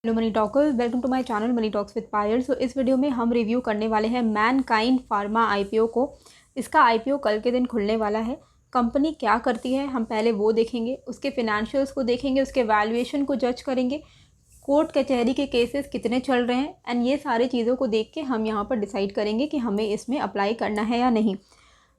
Hello money talkers, welcome to my channel money talks with Payal. So इस video में हम review करने वाले हैं मैनकाइंड फार्मा आईपीओ को। इसका आईपीओ कल के दिन खुलने वाला है। कंपनी क्या करती है हम पहले वो देखेंगे, उसके फिनेंशियल्स को देखेंगे, उसके वैल्यूएशन को जज करेंगे, कोर्ट कचहरी के केसेस कितने चल रहे हैं, एंड ये सारी चीज़ों को देख के हम यहाँ पर डिसाइड करेंगे कि हमें इसमें अप्लाई करना है या नहीं।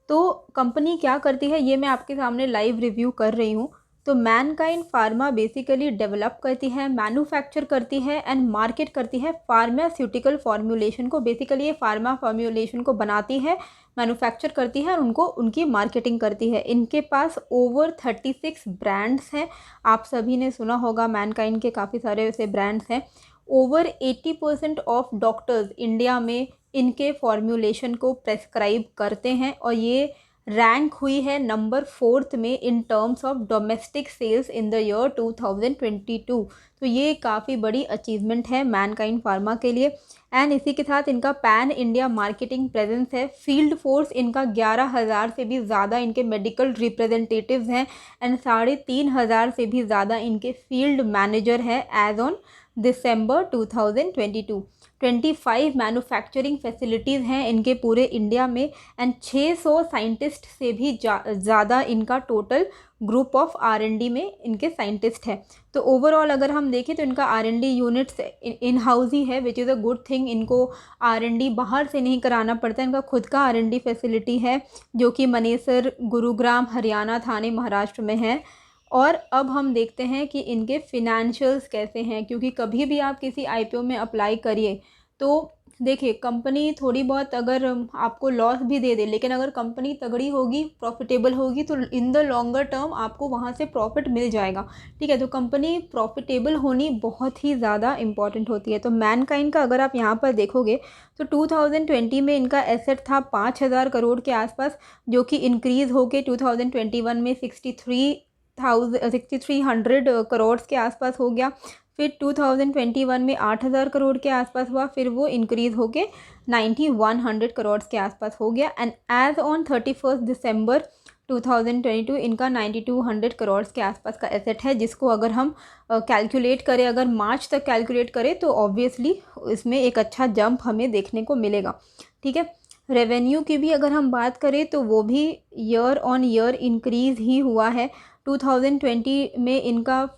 तो कंपनी क्या करती है ये मैं आपके सामने लाइव रिव्यू कर रही हूँ। तो मैनकाइंड फार्मा बेसिकली डेवलप करती है, मैन्युफैक्चर करती है एंड मार्केट करती है फार्मास्यूटिकल फॉर्मूलेशन को। बेसिकली ये फार्मा फॉर्मूलेशन को बनाती है, मैन्युफैक्चर करती है और उनको उनकी मार्केटिंग करती है। इनके पास ओवर 36 ब्रांड्स हैं। आप सभी ने सुना होगा मैनकाइंड के काफ़ी सारे ऐसे ब्रांड्स हैं। ओवर 80% ऑफ डॉक्टर्स इंडिया में इनके फॉर्मूलेशन को प्रेस्क्राइब करते हैं और ये रैंक हुई है नंबर 4 में in terms of domestic sales in the year 2022। तो ये काफ़ी बड़ी अचीवमेंट है मैनकाइंड फार्मा के लिए। एंड इसी के साथ इनका पैन इंडिया मार्केटिंग प्रेजेंस है। फील्ड फोर्स इनका 11,000 से भी ज़्यादा इनके मेडिकल रिप्रेजेंटेटिव्स हैं एंड 3,500 से भी ज़्यादा इनके फील्ड मैनेजर है as on December 2022। 25 manufacturing facilities हैं इनके पूरे इंडिया में एंड 600 साइंटिस्ट से भी ज़्यादा इनका टोटल ग्रुप ऑफ R&D में इनके साइंटिस्ट है। तो ओवरऑल अगर हम देखें तो इनका R&D यूनिट्स इन हाउस ही है, विच इज़ अ गुड थिंग। इनको R&D बाहर से नहीं कराना पड़ता, इनका खुद का R&D फैसिलिटी है जो कि मनेसर, गुरुग्राम, हरियाणा, थाने, महाराष्ट्र में है। और अब हम देखते हैं कि इनके फिनेंशियल्स कैसे हैं, क्योंकि कभी भी आप किसी आईपीओ में अप्लाई करिए तो देखिए कंपनी थोड़ी बहुत अगर आपको लॉस भी दे दे, लेकिन अगर कंपनी तगड़ी होगी, प्रॉफिटेबल होगी तो इन द लॉन्गर टर्म आपको वहाँ से प्रॉफिट मिल जाएगा। ठीक है, तो कंपनी प्रॉफिटेबल होनी बहुत ही ज़्यादा इंपॉर्टेंट होती है। तो मैनकाइंड का अगर आप यहाँ पर देखोगे तो 2020 में इनका एसेट था 5,000 करोड़ के आसपास, जो कि इंक्रीज़ होके 2021 में 6,300 करोड़ के आसपास हो गया। फिर 2021 में 8,000 करोड़ के आसपास हुआ, फिर वो इंक्रीज़ होके 9,100 करोड़ के आसपास हो गया। एंड एज ऑन 31 दिसंबर 2022 इनका 9,200 करोड़ के आसपास का एसेट है, जिसको अगर हम कैलकुलेट करें, अगर मार्च तक कैलकुलेट करें तो ऑब्वियसली इसमें एक अच्छा जंप हमें देखने को मिलेगा। ठीक है, रेवेन्यू की भी अगर हम बात करें तो वो भी ईयर ऑन ईयर इंक्रीज़ ही हुआ है। 2020 में इनका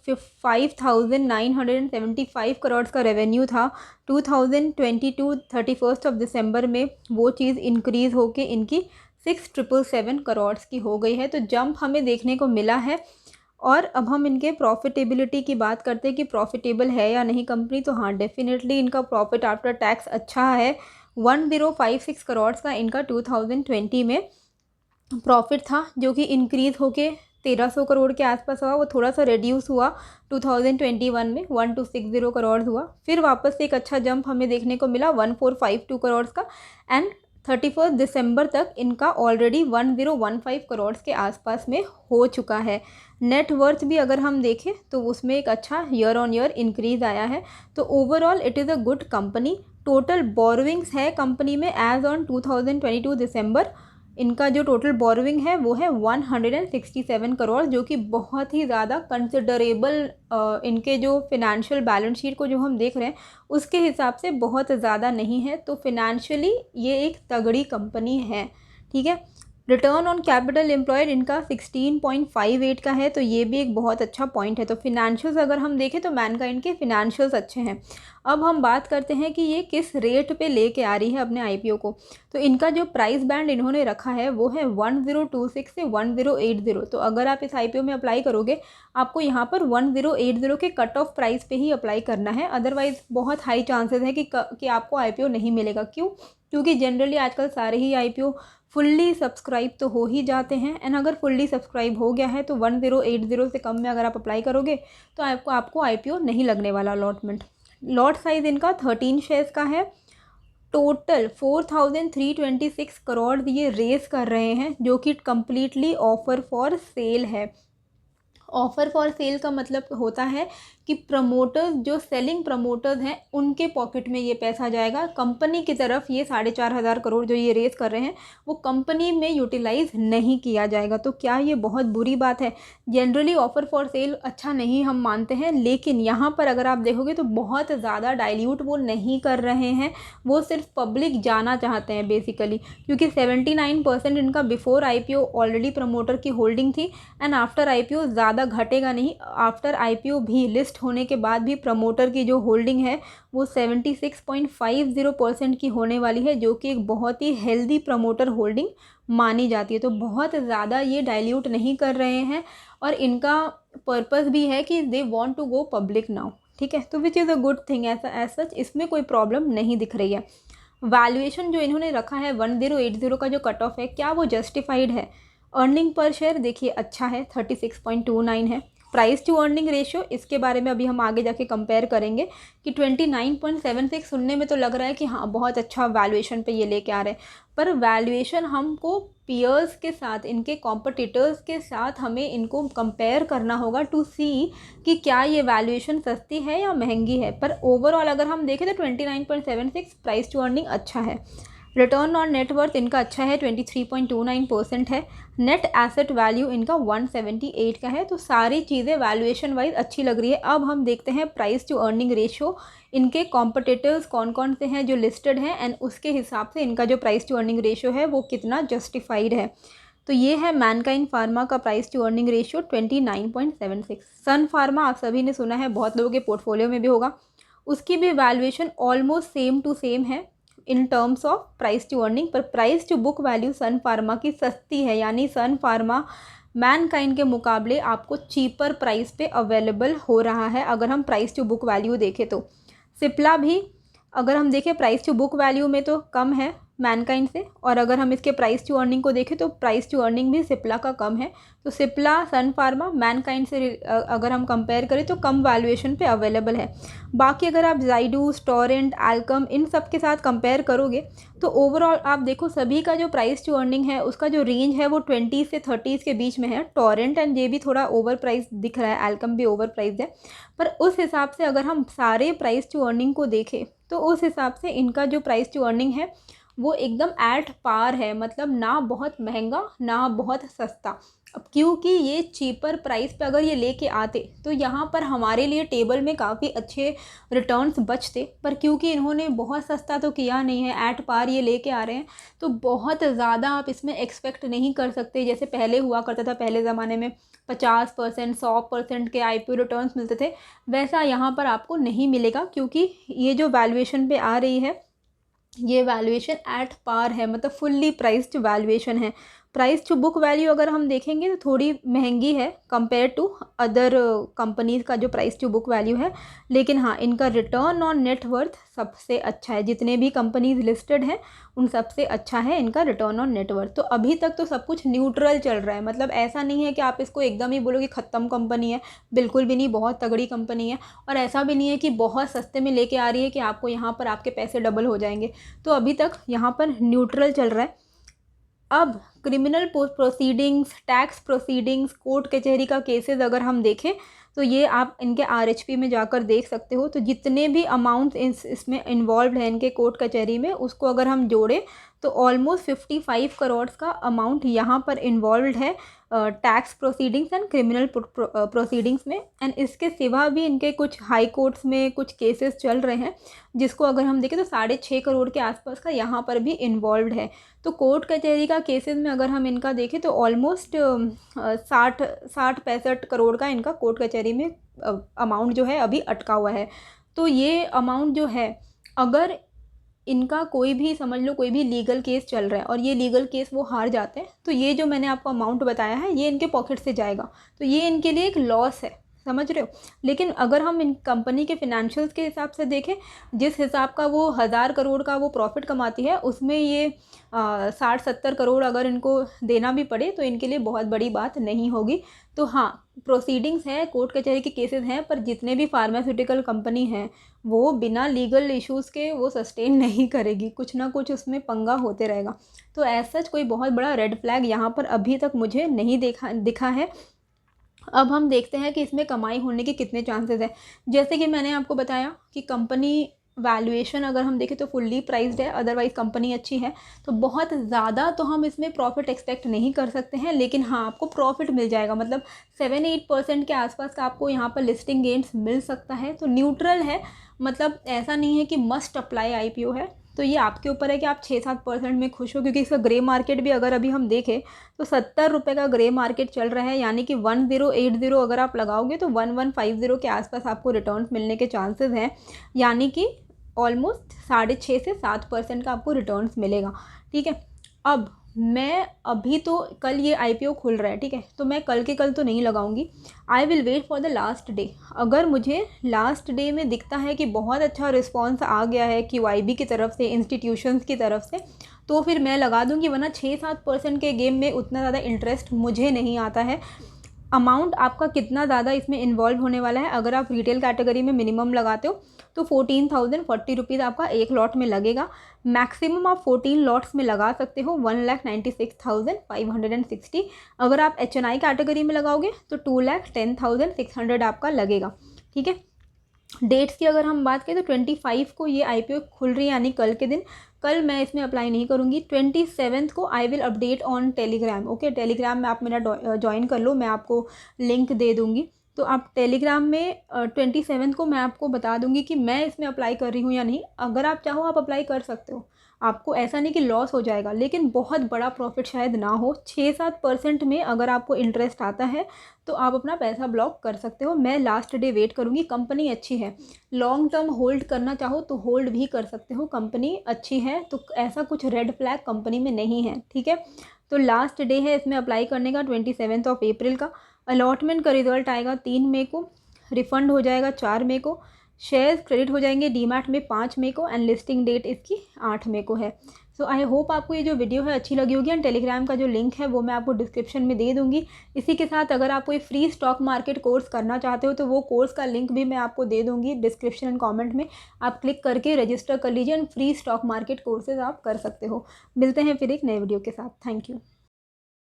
5,975 करोड़ का रेवेन्यू था। 2022 31 दिसंबर में वो चीज़ इंक्रीज़ होके इनकी 6,777 करोड़ की हो गई है। तो जंप हमें देखने को मिला है। और अब हम इनके प्रॉफिटेबिलिटी की बात करते हैं कि प्रॉफिटेबल है या नहीं कंपनी। तो हाँ, डेफिनेटली इनका प्रॉफिट आफ्टर टैक्स अच्छा है। 1056 करोड़ का इनका 2020 में प्रॉफिट था, जो कि इंक्रीज़ होके 1,300 करोड़ के आसपास हुआ। वो थोड़ा सा रिड्यूस हुआ 2021 में, 1,260 करोड़ हुआ। फिर वापस से एक अच्छा जंप हमें देखने को मिला 1,452 करोड़ का। एंड 31 दिसंबर तक इनका ऑलरेडी 1,015 करोड़ के आसपास में हो चुका है। नेट वर्थ भी अगर हम देखें तो उसमें एक अच्छा ईयर ऑन ईयर इंक्रीज़ आया है। तो overall it is a good company. Total borrowings है कंपनी में एज ऑन 2022 दिसंबर, इनका जो टोटल बोरोविंग है वो है 167 करोड़, जो कि बहुत ही ज़्यादा कंसिडरेबल इनके जो फिनेंशियल बैलेंस शीट को जो हम देख रहे हैं उसके हिसाब से बहुत ज़्यादा नहीं है। तो फिनेंशियली ये एक तगड़ी कंपनी है। ठीक है, रिटर्न ऑन कैपिटल एम्प्लॉयड इनका 16.58 का है, तो ये भी एक बहुत अच्छा पॉइंट है। तो फिनेंशियल्स अगर हम देखें तो मैनकाइंड के फिनेंशियल्स अच्छे हैं। अब हम बात करते हैं कि ये किस रेट पे लेके आ रही है अपने आईपीओ को। तो इनका जो प्राइस बैंड इन्होंने रखा है वो है 1026 से 1080। तो अगर आप इस आईपीओ में अप्लाई करोगे आपको यहाँ पर 1080 के कट ऑफ प्राइस पे ही अप्लाई करना है, अदरवाइज़ बहुत हाई चांसेस है कि आपको आईपीओ नहीं मिलेगा। क्यों? क्योंकि जनरली आजकल सारे ही आईपीओ फुल्ली सब्सक्राइब तो हो ही जाते हैं। एंड अगर फुल्ली सब्सक्राइब हो गया है तो 1080 से कम में अगर आप अप्लाई करोगे तो आपको आईपीओ नहीं लगने वाला अलॉटमेंट। लॉट साइज़ इनका 13 शेयर्स का है। टोटल 4,326 करोड़ ये रेस कर रहे हैं, जो कि कम्प्लीटली ऑफर फॉर सेल है। ऑफ़र फॉर सेल का मतलब होता है कि प्रमोटर्स, जो सेलिंग प्रमोटर्स हैं, उनके पॉकेट में ये पैसा जाएगा। कंपनी की तरफ ये 4,500 करोड़ जो ये रेज़ कर रहे हैं वो कंपनी में यूटिलाइज़ नहीं किया जाएगा। तो क्या ये बहुत बुरी बात है? जनरली ऑफ़र फॉर सेल अच्छा नहीं हम मानते हैं, लेकिन यहाँ पर अगर आप देखोगे तो बहुत ज़्यादा डाइल्यूट वो नहीं कर रहे हैं, वो सिर्फ पब्लिक जाना चाहते हैं बेसिकली, क्योंकि 79% इनका बिफोर आईपीओ ऑलरेडी प्रमोटर की होल्डिंग थी एंड आफ्टर आईपीओ ज़्यादा घटेगा नहीं। आफ्टर आईपीओ भी लिस्ट होने के बाद भी प्रमोटर की जो होल्डिंग है वो 76.50% की होने वाली है, जो कि एक बहुत ही हेल्दी प्रमोटर होल्डिंग मानी जाती है। तो बहुत ज़्यादा ये डाइल्यूट नहीं कर रहे हैं और इनका पर्पस भी है कि they want to go public now, ठीक है। तो which is a good thing, ऐसा एज सच इसमें कोई प्रॉब्लम नहीं दिख रही है। वैल्यूएशन जो इन्होंने रखा है 1080 का जो कट ऑफ है, क्या वो जस्टिफाइड है? अर्निंग पर शेयर देखिए अच्छा है, 36.29 है। प्राइस टू अर्निंग रेशियो, इसके बारे में अभी हम आगे जाके कंपेयर करेंगे कि 29.76 सुनने में तो लग रहा है कि हाँ बहुत अच्छा वैल्यूएशन पे ये लेके आ रहे हैं, पर वैल्यूएशन हमको पीयर्स के साथ, इनके कॉम्पिटिटर्स के साथ हमें इनको कंपेयर करना होगा टू सी कि क्या ये वैल्यूएशन सस्ती है या महंगी है। पर ओवरऑल अगर हम देखें तो 29.76 प्राइस टू अर्निंग अच्छा है। रिटर्न ऑन नेटवर्थ इनका अच्छा है, 23.29% है। नेट एसेट वैल्यू इनका 178 का है। तो सारी चीज़ें वैल्यूएशन वाइज अच्छी लग रही है। अब हम देखते हैं प्राइस टू अर्निंग रेशियो, इनके कॉम्पिटिटर्स कौन कौन से हैं जो लिस्टेड हैं एंड उसके हिसाब से इनका जो प्राइस टू अर्निंग रेशियो है वो कितना जस्टिफाइड है। तो ये है मैनकाइंड फार्मा का price to earning ratio 29.76। Sun Pharma आप सभी ने सुना है, बहुत लोगों के पोर्टफोलियो में भी होगा, उसकी भी valuation almost same to same है in terms of price to earning, पर price to book value Sun Pharma की सस्ती है, यानी सन फार्मा मैनकाइंड के मुकाबले आपको चीपर प्राइस पे अवेलेबल हो रहा है अगर हम प्राइस टू बुक वैल्यू देखें तो। सिप्ला भी अगर हम देखें प्राइस टू बुक वैल्यू में तो कम है मैनकाइंड से, और अगर हम इसके प्राइस टू अर्निंग को देखें तो प्राइस टू अर्निंग भी सिप्ला का कम है। तो सिप्ला, सन फार्मा मैनकाइंड से अगर हम कंपेयर करें तो कम वैल्यूएशन पे अवेलेबल है। बाकी अगर आप जाइडूस, टोरेंट, एल्कम इन सब के साथ कंपेयर करोगे तो ओवरऑल आप देखो सभी का जो प्राइस टू अर्निंग है उसका जो रेंज है वो 20 से 30 के बीच में है। टोरेंट एंड ये भी थोड़ा ओवर प्राइस दिख रहा है, एल्कम भी ओवर प्राइस है, पर उस हिसाब से अगर हम सारे प्राइस टू अर्निंग को देखें तो उस हिसाब से इनका जो प्राइस टू अर्निंग है वो एकदम एट पार है, मतलब ना बहुत महंगा ना बहुत सस्ता। अब क्योंकि ये चीपर प्राइस पे अगर ये लेके आते तो यहाँ पर हमारे लिए टेबल में काफ़ी अच्छे रिटर्न्स बचते, पर क्योंकि इन्होंने बहुत सस्ता तो किया नहीं है, एट पार ये लेके आ रहे हैं, तो बहुत ज़्यादा आप इसमें एक्सपेक्ट नहीं कर सकते। जैसे पहले हुआ करता था, पहले ज़माने में 50%, 100% के आईपीओ रिटर्न्स मिलते थे, वैसा यहाँ पर आपको नहीं मिलेगा, क्योंकि ये जो वैल्यूएशन पे आ रही है ये वैल्यूएशन एट पार है, मतलब फुल्ली प्राइस्ड वैल्यूएशन है। प्राइस टू बुक वैल्यू अगर हम देखेंगे तो थोड़ी महंगी है कंपेयर टू अदर कंपनीज़ का जो प्राइस टू बुक वैल्यू है, लेकिन हाँ इनका रिटर्न ऑन नेटवर्थ सबसे अच्छा है। जितने भी कंपनीज लिस्टेड हैं उन सबसे अच्छा है इनका रिटर्न ऑन नेटवर्थ। तो अभी तक तो सब कुछ न्यूट्रल चल रहा है, मतलब ऐसा नहीं है कि आप इसको एकदम ही बोलो कि ख़त्म कंपनी है, बिल्कुल भी नहीं, बहुत तगड़ी कंपनी है। और ऐसा भी नहीं है कि बहुत सस्ते में लेके आ रही है कि आपको यहाँ पर आपके पैसे डबल हो जाएंगे। तो अभी तक यहाँ पर न्यूट्रल चल रहा है। अब criminal proceedings, tax proceedings, court कचहरी का केसेस अगर हम देखें तो ये आप इनके आरएचपी में जाकर देख सकते हो। तो जितने भी अमाउंट इसमें इन्वॉल्व है इनके कोर्ट कचहरी में, उसको अगर हम जोड़ें तो ऑलमोस्ट 55 करोड़ का अमाउंट यहाँ पर इन्वॉल्व है tax proceedings and criminal proceedings में। एंड इसके सिवा भी इनके कुछ हाई कोर्ट्स में कुछ केसेस चल रहे हैं, जिसको अगर हम देखें तो 6.5 करोड़ के आसपास का यहाँ पर भी इन्वॉल्व है। तो कोर्ट कचहरी का केसेस में अगर हम इनका देखें तो ऑलमोस्ट 60-65 करोड़ का इनका कोर्ट कचहरी में अमाउंट जो है अभी अटका हुआ है। तो ये अमाउंट जो है, अगर इनका कोई भी समझ लो कोई भी लीगल केस चल रहा है और ये लीगल केस वो हार जाते हैं, तो ये जो मैंने आपको अमाउंट बताया है ये इनके पॉकेट से जाएगा, तो ये इनके लिए एक लॉस है, समझ रहे हो। लेकिन अगर हम इन कंपनी के फिनेंशियल्स के हिसाब से देखें, जिस हिसाब का वो 1000 करोड़ का वो प्रॉफिट कमाती है, उसमें ये 60-70 करोड़ अगर इनको देना भी पड़े तो इनके लिए बहुत बड़ी बात नहीं होगी। तो हाँ, प्रोसीडिंग्स हैं, कोर्ट कचहरी के केसेस हैं, पर जितने भी फार्मास्यूटिकल कंपनी हैं वो बिना लीगल इश्यूज़ के वो सस्टेन नहीं करेगी, कुछ ना कुछ उसमें पंगा होते रहेगा। तो एज सच कोई बहुत बड़ा रेड फ्लैग यहाँ पर अभी तक मुझे नहीं दिखा है। अब हम देखते हैं कि इसमें कमाई होने के कितने चांसेस है। जैसे कि मैंने आपको बताया कि कंपनी वैल्यूएशन अगर हम देखें तो फुल्ली प्राइस्ड है, अदरवाइज़ कंपनी अच्छी है, तो बहुत ज़्यादा तो हम इसमें प्रॉफिट एक्सपेक्ट नहीं कर सकते हैं, लेकिन हाँ आपको प्रॉफिट मिल जाएगा, मतलब 7-8% के आसपास का आपको यहाँ पर लिस्टिंग गेन्स मिल सकता है। तो न्यूट्रल है, मतलब ऐसा नहीं है कि मस्ट अप्लाई आईपीओ है। तो ये आपके ऊपर है कि आप 6-7% में खुश हो, क्योंकि इसका ग्रे मार्केट भी अगर अभी हम देखें तो 70 रुपये का ग्रे मार्केट चल रहा है, यानी कि 1080 अगर आप लगाओगे तो 1150 के आसपास आपको रिटर्न्स मिलने के चांसेस हैं, यानी कि ऑलमोस्ट 6.5 से 7% का आपको रिटर्न्स मिलेगा। ठीक है, अब मैं अभी तो कल ये आईपीओ खुल रहा है, ठीक है, तो मैं कल के कल तो नहीं लगाऊंगी। I will wait for the last day. अगर मुझे लास्ट डे में दिखता है कि बहुत अच्छा रिस्पॉन्स आ गया है QIB की तरफ से, इंस्टीट्यूशंस की तरफ से, तो फिर मैं लगा दूंगी, वरना 6-7% के गेम में उतना ज़्यादा इंटरेस्ट मुझे नहीं आता है। अमाउंट आपका कितना ज़्यादा इसमें इन्वॉल्व होने वाला है, अगर आप रिटेल कैटेगरी में मिनिमम लगाते हो तो 14,040 रुपीज़ आपका एक लॉट में लगेगा। मैक्सिमम आप 14 लॉट्स में लगा सकते हो, 1,96,560। अगर आप HNI कैटेगरी में लगाओगे तो 2,10,600 आपका लगेगा। ठीक है, डेट्स की अगर हम बात करें तो 25 को ये आईपीओ खुल रही है, यानी कल के दिन। कल मैं इसमें अप्लाई नहीं करूँगी। 27 को I will update on Telegram. Okay, Telegram में आप मेरा ज्वाइन कर लो, मैं आपको लिंक दे दूँगी। तो आप टेलीग्राम में 27 को मैं आपको बता दूँगी कि मैं इसमें अप्लाई कर रही हूँ या नहीं। अगर आप चाहो आप अप्लाई कर सकते हो, आपको ऐसा नहीं कि लॉस हो जाएगा, लेकिन बहुत बड़ा प्रॉफिट शायद ना हो। 6-7% में अगर आपको इंटरेस्ट आता है तो आप अपना पैसा ब्लॉक कर सकते हो। मैं लास्ट डे वेट करूँगी, कंपनी अच्छी है, लॉन्ग टर्म होल्ड करना चाहो तो होल्ड भी कर सकते हो, कंपनी अच्छी है, तो ऐसा कुछ रेड फ्लैग कंपनी में नहीं है। ठीक है, तो लास्ट डे है इसमें अप्लाई करने का 27 अप्रैल का। अलॉटमेंट का रिजल्ट आएगा 3 मई को, रिफ़ंड हो जाएगा 4 मई को, शेयर्स क्रेडिट हो जाएंगे डीमैट में 5 मई को, एंड लिस्टिंग डेट इसकी 8 मई को है। सो आई होप आपको ये जो वीडियो है अच्छी लगी होगी, एंड टेलीग्राम का जो लिंक है वो मैं आपको डिस्क्रिप्शन में दे दूँगी। इसी के साथ अगर आप कोई फ्री स्टॉक मार्केट कोर्स करना चाहते हो तो वो कोर्स का लिंक भी मैं आपको दे दूँगी डिस्क्रिप्शन एंड कॉमेंट में। आप क्लिक करके रजिस्टर कर लीजिए, and free stock market courses आप कर सकते हो। मिलते हैं फिर एक नए वीडियो के साथ। Thank you.